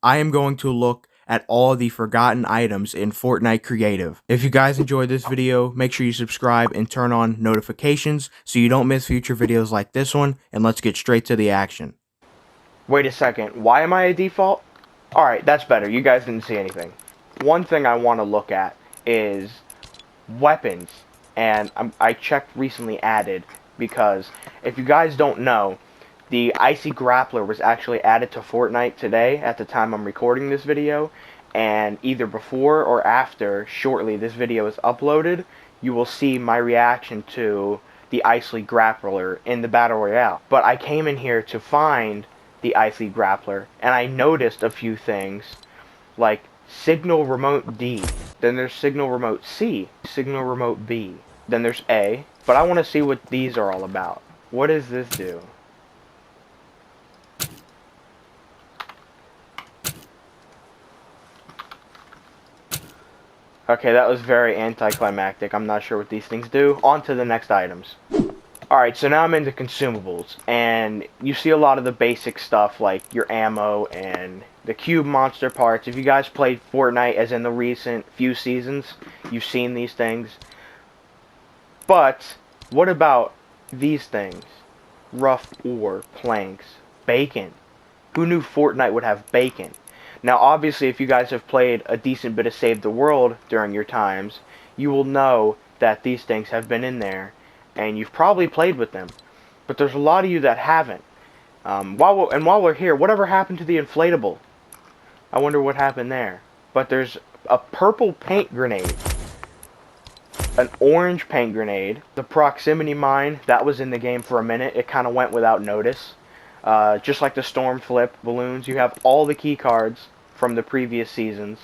I am going to look at all the forgotten items in Fortnite Creative. If you guys enjoyed this video, make sure you subscribe and turn on notifications so you don't miss future videos like this one, and let's get straight to the action. Wait a second, why am I a default? Alright, that's better. You guys didn't see anything. One thing I want to look at is weapons. And I checked recently added because if you guys don't know, the Icy Grappler was actually added to Fortnite today at the time I'm recording this video. And either before or after, shortly, this video is uploaded, you will see my reaction to the Icy Grappler in the Battle Royale. But I came in here to find the Icy Grappler, and I noticed a few things, like Signal Remote D, then there's Signal Remote C, Signal Remote B, then there's A, but I want to see what these are all about. What does this do? Okay, that was very anticlimactic. I'm not sure what these things do. On to the next items. Alright, so now I'm into consumables, and you see a lot of the basic stuff like your ammo and the cube monster parts. If you guys played Fortnite as in the recent few seasons, you've seen these things. But, what about these things? Rough ore, planks, bacon. Who knew Fortnite would have bacon? Now obviously if you guys have played a decent bit of Save the World during your times, you will know that these things have been in there. And you've probably played with them, but there's a lot of you that haven't. While we're here, whatever happened to the inflatable? I wonder what happened there. But there's a purple paint grenade, an orange paint grenade, the proximity mine that was in the game for a minute. It kind of went without notice. Just like the storm flip balloons, you have all the key cards from the previous seasons.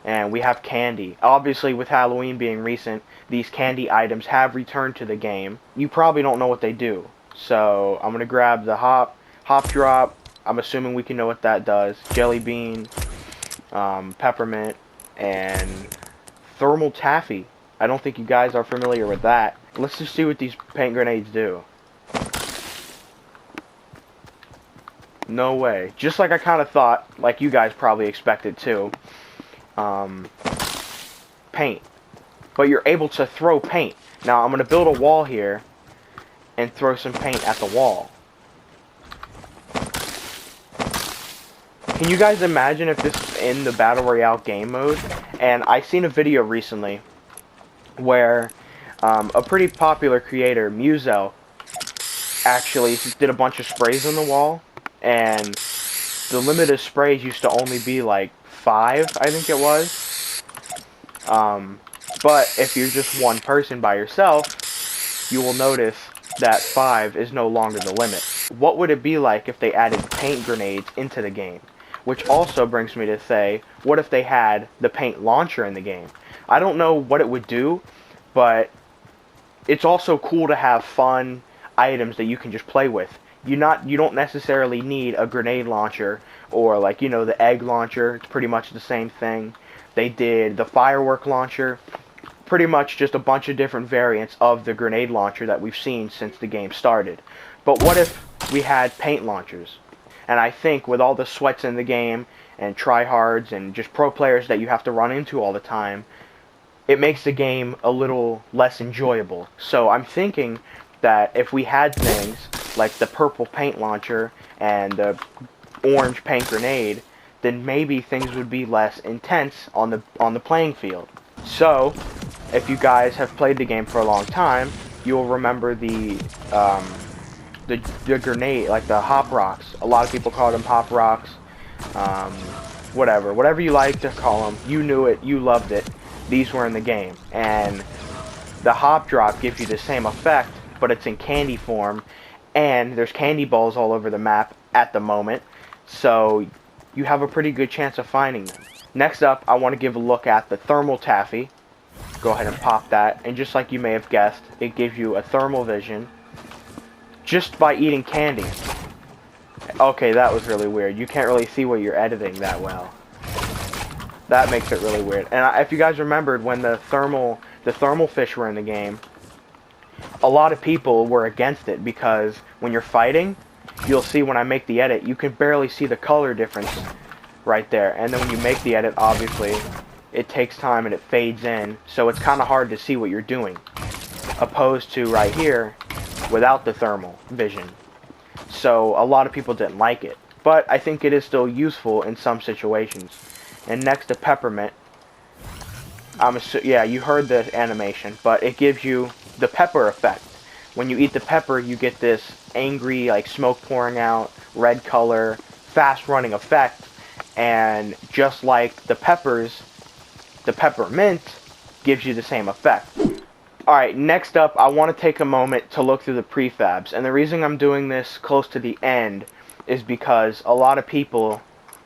And we have candy. Obviously, with Halloween being recent, these candy items have returned to the game. You probably don't know what they do. So, I'm going to grab the hop drop. I'm assuming we can know what that does. Jelly bean, peppermint, and thermal taffy. I don't think you guys are familiar with that. Let's just see what these paint grenades do. No way. Just like I kind of thought, like you guys probably expected too. Paint. But you're able to throw paint. Now I'm going to build a wall here and throw some paint at the wall. Can you guys imagine if this is in the Battle Royale game mode? And I seen a video recently where a pretty popular creator, Muzel, actually did a bunch of sprays on the wall, and the limit of sprays used to only be like 5, I think it was. But if you're just one person by yourself, you will notice that 5 is no longer the limit. What would it be like if they added paint grenades into the game? Which also brings me to say, what if they had the paint launcher in the game? I don't know what it would do, but it's also cool to have fun items that you can just play with. You don't necessarily need a grenade launcher or, like, you know, the egg launcher. It's pretty much the same thing. They did the firework launcher. Pretty much just a bunch of different variants of the grenade launcher that we've seen since the game started. But what if we had paint launchers? And I think with all the sweats in the game and tryhards and just pro players that you have to run into all the time, it makes the game a little less enjoyable. So I'm thinking that if we had things like the purple paint launcher and the orange paint grenade, then maybe things would be less intense on the playing field. So, if you guys have played the game for a long time, you'll remember the grenade, like the hop rocks. A lot of people call them hop rocks. Whatever you like to call them. You knew it. You loved it. These were in the game, and the hop drop gives you the same effect, but it's in candy form, and there's candy balls all over the map at the moment, so you have a pretty good chance of finding them. Next up, I want to give a look at the thermal taffy. Go ahead and pop that, and just like you may have guessed, it gives you a thermal vision just by eating candy. Okay, that was really weird. You can't really see what you're editing that well. That makes it really weird. And if you guys remembered when the thermal fish were in the game, a lot of people were against it because when you're fighting, you'll see when I make the edit, you can barely see the color difference right there. And then when you make the edit, obviously, it takes time and it fades in, so it's kind of hard to see what you're doing, opposed to right here without the thermal vision. So a lot of people didn't like it, but I think it is still useful in some situations. And next to peppermint, yeah, you heard the animation, but it gives you the pepper effect. When you eat the pepper, you get this angry, like smoke pouring out, red color, fast running effect. And just like the peppers, the peppermint gives you the same effect. Alright, next up, I want to take a moment to look through the prefabs. And the reason I'm doing this close to the end is because a lot of people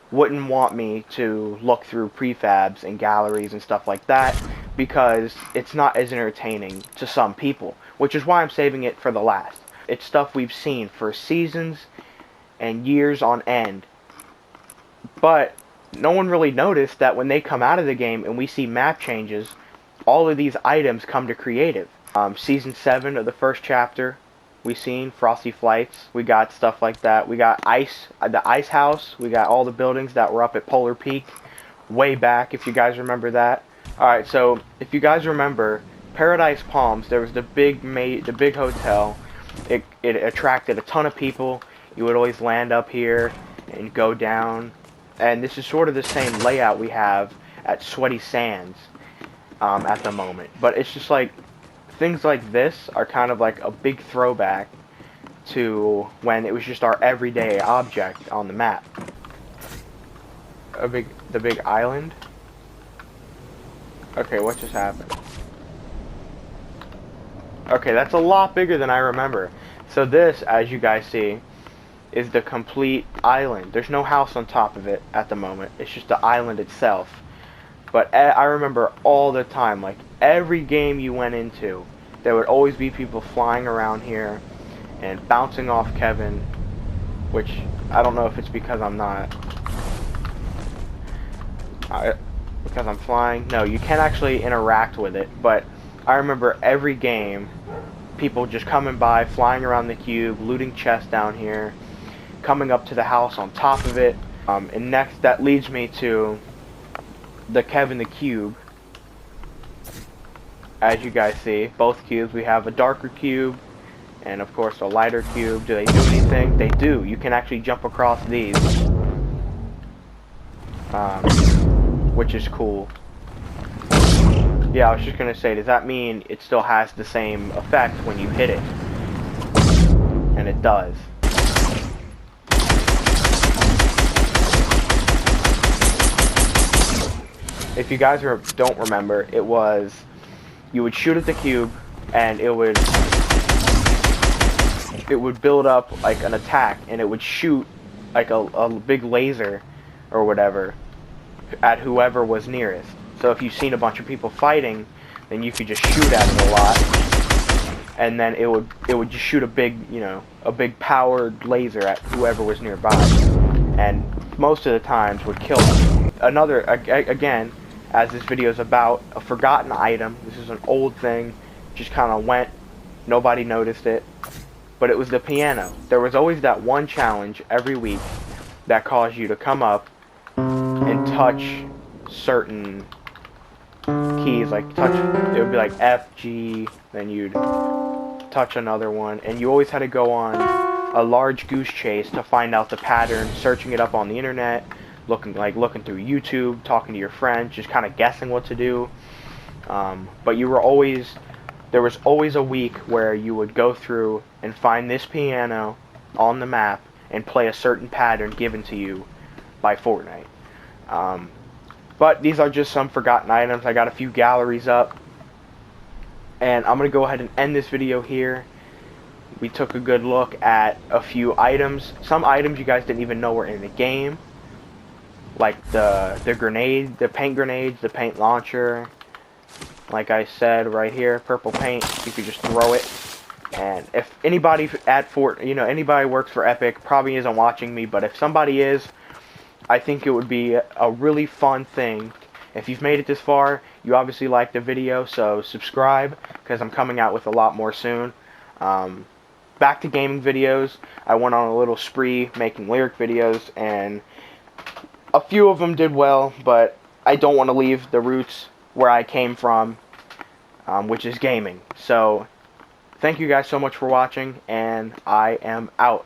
wouldn't want me to look through prefabs and galleries and stuff like that, because it's not as entertaining to some people, which is why I'm saving it for the last. It's stuff we've seen for seasons and years on end, but no one really noticed that when they come out of the game and we see map changes, all of these items come to creative. Season 7 of the first chapter, we seen Frosty Flights. We got stuff like that. We got the ice house. We got all the buildings that were up at Polar Peak way back, if you guys remember that. Alright, so if you guys remember, Paradise Palms, there was the big hotel. It attracted a ton of people. You would always land up here and go down. And this is sort of the same layout we have at Sweaty Sands at the moment. But it's just like, things like this are kind of like a big throwback to when it was just our everyday object on the map. The big island? Okay, what just happened? Okay, that's a lot bigger than I remember. So this, as you guys see, is the complete island. There's no house on top of it at the moment. It's just the island itself. But I remember all the time, like every game you went into, there would always be people flying around here and bouncing off Kevin, which I don't know if it's because I'm not, because I'm flying. No, you can't actually interact with it, but I remember every game, people just coming by, flying around the cube, looting chests down here, coming up to the house on top of it. And next, that leads me to the Kevin the Cube. As you guys see, both cubes, we have a darker cube and of course a lighter cube. Do they do anything? They do. You can actually jump across these, which is cool. Yeah, I was just gonna say, does that mean it still has the same effect when you hit it? And it does. If you guys don't remember, it was, you would shoot at the cube and it would build up like an attack, and it would shoot like a big laser or whatever at whoever was nearest. So if you've seen a bunch of people fighting, then you could just shoot at it a lot, and then it would just shoot a big, a big powered laser at whoever was nearby, and most of the times would kill them. Another, again, as this video is about, a forgotten item. This is an old thing, just kind of went, nobody noticed it, but it was the piano. There was always that one challenge every week that caused you to come up and touch certain keys, like it would be like F, G, then you'd touch another one, and you always had to go on a large goose chase to find out the pattern, searching it up on the internet, looking through YouTube, talking to your friends, just kind of guessing what to do. But there was always a week where you would go through and find this piano on the map and play a certain pattern given to you by Fortnite. But these are just some forgotten items. I got a few galleries up, and I'm going to go ahead and end this video here. We took a good look at a few items. Some items you guys didn't even know were in the game, like the grenade, the paint grenades, the paint launcher. Like I said right here, purple paint, you could just throw it. And if anybody at anybody works for Epic, probably isn't watching me, but if somebody is, I think it would be a really fun thing. If you've made it this far, you obviously liked the video, so subscribe, because I'm coming out with a lot more soon. Back to gaming videos, I went on a little spree making lyric videos, and a few of them did well, but I don't want to leave the roots where I came from, which is gaming. So, thank you guys so much for watching, and I am out.